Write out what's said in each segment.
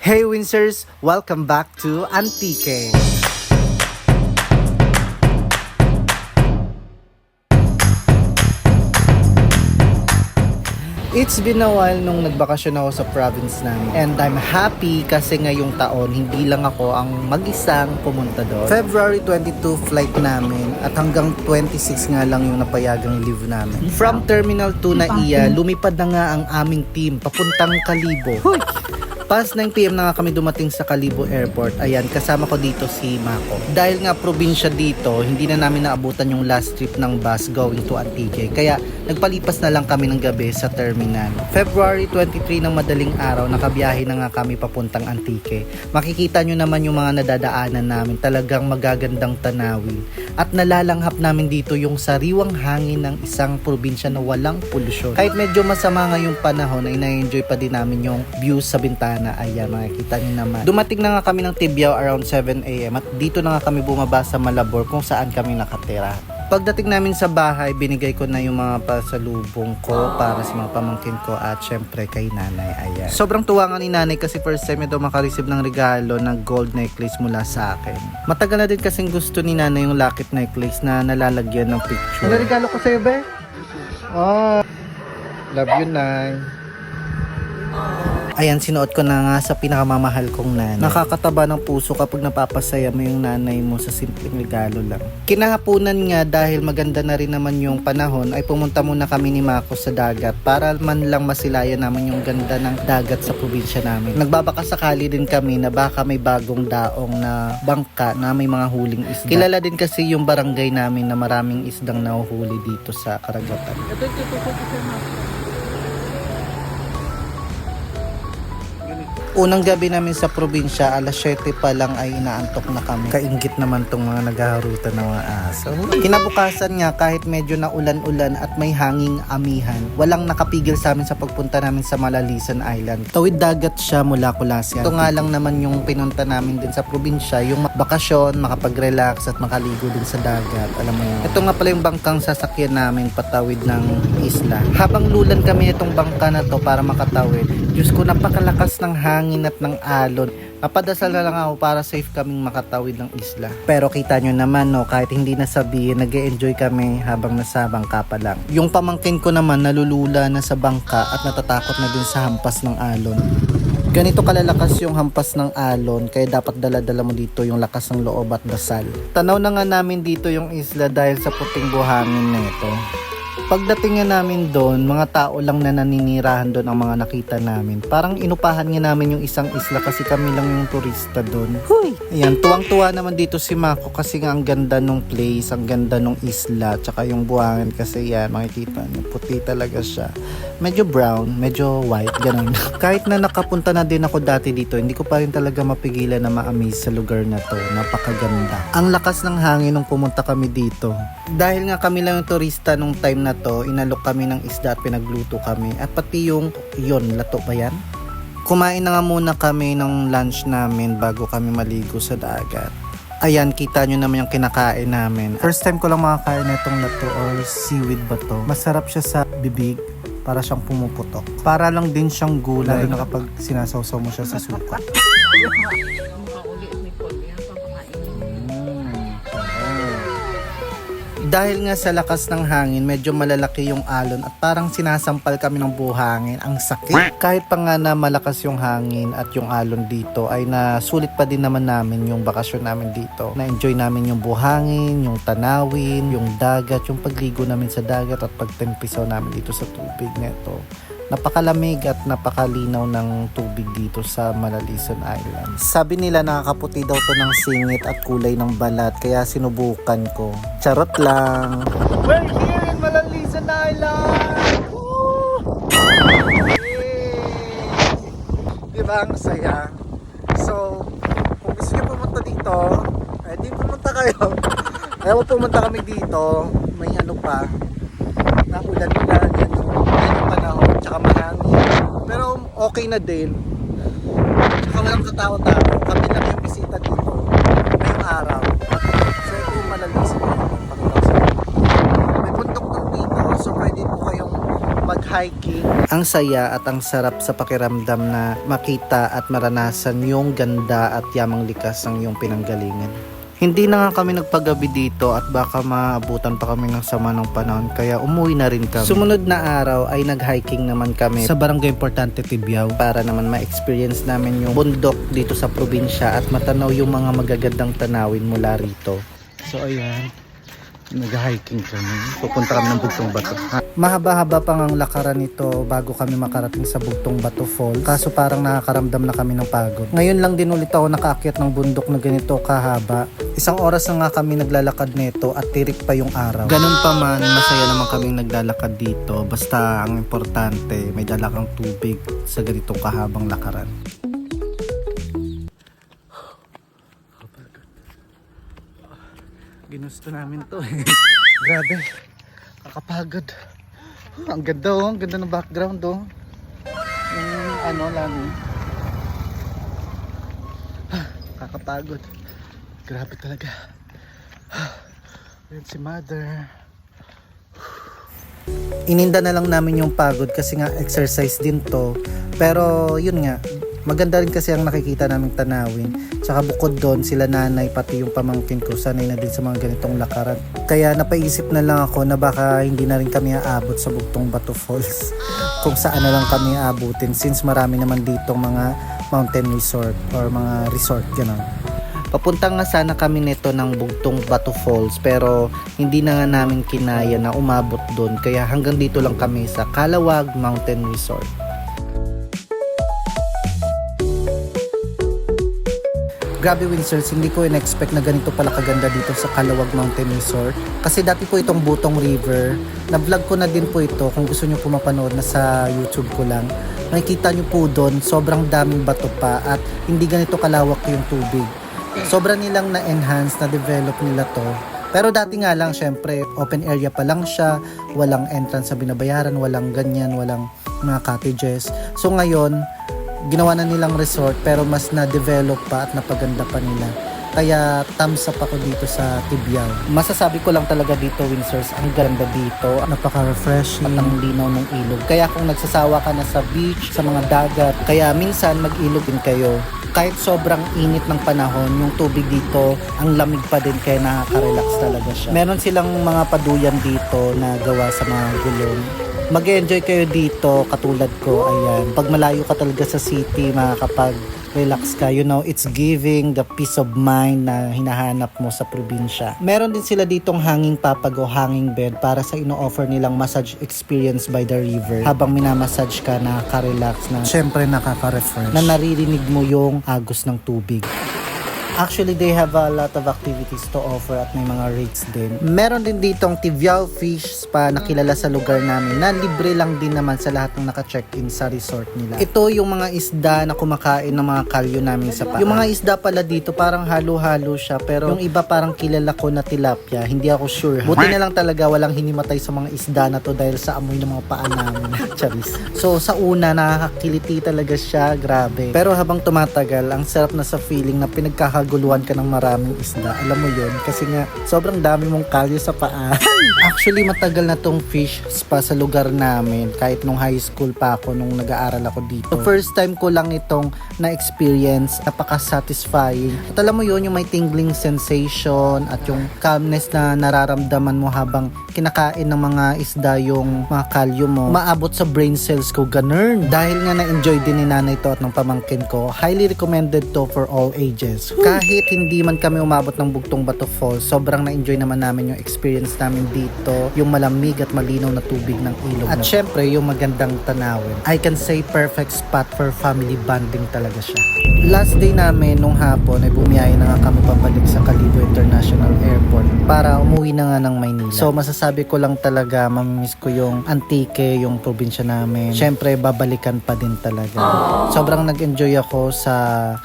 Hey Winsers! Welcome back to Antique. It's been a while nung nagbakasyon ako sa province namin. And I'm happy kasi ngayong taon, hindi lang ako ang mag-isang pumunta doon. February 22 flight namin at hanggang 26 nga lang yung napayagang leave namin. From Terminal 2 na iya, lumipad na nga ang aming team papuntang Kalibo. Past 9 PM na nga kami dumating sa Kalibo Airport. Ayan, kasama ko dito si Mako. Dahil nga probinsya dito, hindi na namin naabutan yung last trip ng bus going to Antique. Kaya nagpalipas na lang kami ng gabi sa terminal. February 23 ng madaling araw, nakabiyahe na nga kami papuntang Antique. Makikita nyo naman yung mga nadadaanan namin. Talagang magagandang tanawin. At nalalanghap namin dito yung sariwang hangin ng isang probinsya na walang polusyon. Kahit medyo masama ngayong panahon, ay na-enjoy pa din namin yung views sa bintana. Ayan, makikita nyo naman. Dumating na nga kami ng Tibiao around 7 AM at dito na nga kami bumaba sa Malabor kung saan kami nakatira. Pagdating namin sa bahay, binigay ko na yung mga pasalubong ko para sa mga pamangkin ko at syempre kay nanay. Ayan. Sobrang tuwa nga ni nanay kasi first time ito makareceive ng regalo ng gold necklace mula sa akin. Matagal na din kasing gusto ni nanay yung locket necklace na nalalagyan ng picture. Ano regalo ko sa'yo, be? Oh, love you, nay. Ayan, sinuot ko na nga sa pinakamamahal kong nanay. Nakakataba ng puso kapag napapasaya mo yung nanay mo sa simpleng regalo lang. Kinahapunan nga dahil maganda na rin naman yung panahon ay pumunta muna kami ni Mako sa dagat para man lang masilayan naman yung ganda ng dagat sa probinsya namin. Nagbabakasakali din kami na baka may bagong daong na bangka na may mga huling isda. Kilala din kasi yung barangay namin na maraming isdang nahuhuli dito sa karagatan. Unang gabi namin sa probinsya, alas 7 pa lang ay inaantok na kami. Kainggit naman tong mga naghaharutan ng mga aso. Kinabukasan nga, kahit medyo na ulan-ulan at may hanging amihan, walang nakapigil sa amin sa pagpunta namin sa Malalisan Island. Tawid dagat siya mula Colasia. Ito nga lang naman yung pinunta namin din sa probinsya, yung bakasyon, makapag-relax at makaligo din sa dagat. Alam mo yun. Ito nga pala yung bangkang sasakyan namin patawid ng isla. Habang lulan kami itong bangka na to para makatawid, Diyos ko, napakalakas ng hangin at ng alon. Napadasal na lang ako para safe kaming makatawid ng isla. Pero kita nyo naman, no, kahit hindi nasabihin, nag-e-enjoy kami habang nasa bangka pa lang. Yung pamangkin ko naman nalulula na sa bangka at natatakot na din sa hampas ng alon. Ganito kalalakas yung hampas ng alon, kaya dapat dala-dala mo dito yung lakas ng loob at dasal. Tanaw na nga namin dito yung isla dahil sa puting buhangin na ito. Pagdating nga namin doon, mga tao lang na naninirahan doon ang mga nakita namin. Parang inupahan nga namin yung isang isla kasi kami lang yung turista doon. Huy! Ayan, tuwang-tuwa naman dito si Mako kasi nga ang ganda nung place, ang ganda nung isla, tsaka yung buhangin kasi yan, makikita niyo, puti talaga siya. Medyo brown, medyo white, ganun. Kahit na nakapunta na din ako dati dito, hindi ko pa rin talaga mapigilan na ma-amaze sa lugar na to. Napakaganda. Ang lakas ng hangin nung pumunta kami dito. Dahil nga kami lang yung turista nung time na to, inalok kami ng isda at pinagluto kami. At pati yung, lato ba yan? Kumain na nga muna kami ng lunch namin bago kami maligo sa dagat. Ayan, kita nyo naman yung kinakain namin. First time ko lang makakain na itong lato or seaweed ba to. Masarap siya sa bibig, para siyang pumuputok. Para lang din siyang gulay na kapag sinasawsaw mo siya sa suka. Dahil nga sa lakas ng hangin, medyo malalaki yung alon at parang sinasampal kami ng buhangin. Ang sakit. Kahit pa nga na malakas yung hangin at yung alon dito, ay nasulit pa din naman namin yung bakasyon namin dito. Na-enjoy namin yung buhangin, yung tanawin, yung dagat, yung pagligo namin sa dagat at pagtempisaw namin dito sa tubig nito. Napakalamig at napakalinaw ng tubig dito sa Malalisan Island. Sabi nila nakakaputi daw to ng singit at kulay ng balat, kaya sinubukan ko. Charot lang. We're here in Malalisan Island! Woo! Diba ang saya? So, kung gusto nyo pumunta dito, di pumunta kayo. Ayaw pumunta kami dito, may ano pa, na ulan-ulan, yan yung panahon, tsaka mahangin. Pero okay na din. Tsaka walang katao-tao. Kami lang yung bisita dito ngayong araw. So ito Malalisan. May bundok ng dito, so pwede po kayong mag hiking. Ang saya at ang sarap sa pakiramdam na makita at maranasan yung ganda at yamang likas ng iyong pinanggalingan. Hindi na nga kami nagpagabi dito at baka maabutan pa kami ng sama ng panahon kaya umuwi na rin kami. Sumunod na araw ay nag-hiking naman kami sa Barangay Importante Tibiao para naman ma-experience namin yung bundok dito sa probinsya at matanaw yung mga magagandang tanawin mula rito. So ayan, nag-hiking kami. Pupunta kami ng Bugtong Bato. Mahaba-haba pang ang lakaran nito bago kami makarating sa Bugtong Bato Falls. Kaso parang nakakaramdam na kami ng pagod. Ngayon lang din ulit ako nakaakyat ng bundok na ganito kahaba. 1 oras na nga kami naglalakad nito at tirik pa yung araw. Ganun pa man, masaya naman kaming naglalakad dito. Basta ang importante, may dala kang tubig sa ganitong kahabang lakaran. Ginusto namin to eh. Grabe, kakapagod. Ang ganda oh, ang ganda ng background oh. Yung ano lang eh. Kakapagod. Grabe talaga. Ayan si mother. Ininda na lang namin yung pagod kasi nga exercise din to. Pero yun nga, maganda rin kasi ang nakikita naming tanawin. Tsaka bukod doon, sila nanay pati yung pamangkin ko sanay na din sa mga ganitong lakaran. Kaya napaisip na lang ako na baka hindi na rin kami aabot sa Bugtong Bato Falls. Kung saan na lang kami aabutin since marami naman dito mga mountain resort or mga resort gano'n. Papunta nga sana kami nito ng Bugtong Bato Falls pero hindi na nga namin kinaya na umabot doon kaya hanggang dito lang kami sa Calawag Mountain Resort. Grabe Windsors, hindi ko in-expect na ganito pala kaganda dito sa Calawag Mountain Resort. Kasi dati po itong Butong River. Na-vlog ko na din po ito kung gusto nyo po mapanood na sa YouTube ko lang. Makikita nyo po doon, sobrang daming bato pa at hindi ganito kalawak yung tubig. Sobrang nilang na-enhance, na-develop nila to. Pero dati nga lang, syempre, open area pa lang siya. Walang entrance sa binabayaran, walang ganyan, walang mga cottages. So ngayon, ginawa na nilang resort pero mas na-develop pa at napaganda pa nila. Kaya thumbs up ako dito sa Tibiao. Masasabi ko lang talaga dito Windsors, ang ganda dito. Napaka-refreshing at ang linaw ng ilog. Kaya kung nagsasawa ka na sa beach, sa mga dagat, kaya minsan mag-ilog din kayo. Kahit sobrang init ng panahon, yung tubig dito, ang lamig pa din kaya nakaka-relax talaga siya. Meron silang mga paduyan dito na gawa sa mga gulong. Mag-enjoy kayo dito katulad ko, ayan. Pag malayo ka talaga sa city, makakapag-relax ka, you know, it's giving the peace of mind na hinahanap mo sa probinsya. Meron din sila ditong hanging papag o hanging bed para sa ino-offer nilang massage experience by the river. Habang minamassage ka, nakaka-relax na, syempre nakaka-refresh, na naririnig mo yung agos ng tubig. Actually, they have a lot of activities to offer at may mga rates din. Meron din ditong Tibiao Fish Spa na kilala sa lugar namin na libre lang din naman sa lahat ng naka-check-in sa resort nila. Ito yung mga isda na kumakain ng mga kalyo namin sa paan. Yung mga isda pala dito parang halo-halo siya pero yung iba parang kilala ko na tilapia. Hindi ako sure. Buti na lang talaga walang hinimatay sa mga isda na to dahil sa amoy ng mga paan namin. Charis. So sa una nakakakiliti talaga siya. Grabe. Pero habang tumatagal, ang sarap na sa feeling na pinagkakaguluhan ka ng maraming isda. Alam mo yun? Kasi nga, sobrang dami mong kalyo sa paa. Actually, matagal na tong fish spa sa lugar namin. Kahit nung high school pa ako, nung nag-aaral ako dito. The first time ko lang itong na-experience. Napaka-satisfying. At alam mo yun, yung may tingling sensation at yung calmness na nararamdaman mo habang kinakain ng mga isda yung mga kalyo mo. Maabot sa brain cells ko, ganun. Dahil nga na-enjoy din ni nanay to at ng pamangkin ko, highly recommended to for all ages. Kahit hindi man kami umabot ng Bugtong Bato Falls, sobrang na-enjoy naman namin yung experience namin dito, yung malamig at malinaw na tubig ng ilog. At syempre, yung magandang tanawin. I can say perfect spot for family bonding talaga siya. Last day namin nung hapon ay bumiyaya na nga kami pabalik sa Calibo International Airport para umuwi na nga ng Maynila. So masasabi ko lang talaga, mamimiss ko yung Antique, yung probinsya namin. Syempre, babalikan pa din talaga. Sobrang nag-enjoy ako sa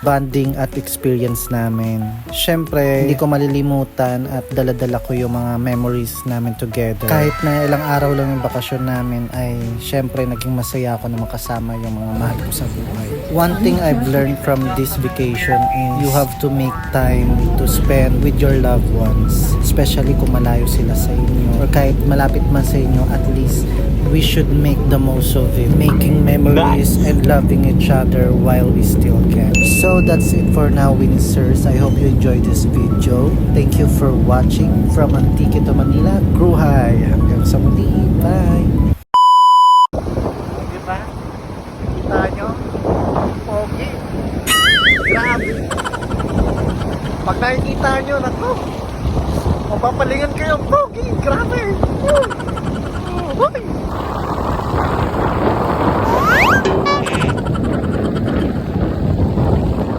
bonding at experience namin. Syempre, hindi ko malilimutan at daladala ko yung mga memories namin together. Kahit na ilang araw lang yung bakasyon namin ay syempre naging masaya ako na makasama yung mga mahal ko sa buhay. One thing I've learned from this vacation is you have to make time to spend with your loved ones. Especially kung malayo sila sa inyo. Or kahit malapit man sa inyo, at least we should make the most of it. Making memories and loving each other while we still can. So that's it for now, Winners. I hope you enjoyed this video. Thank you for watching from Antique to Manila. Kruhay! Hanggang sa muli. Bye! Diba? Kita nyo? Pogi! Grabe! Pag nakikita nyo, naku! Mapapalingan kayo, Pogi! Grabe! Woo!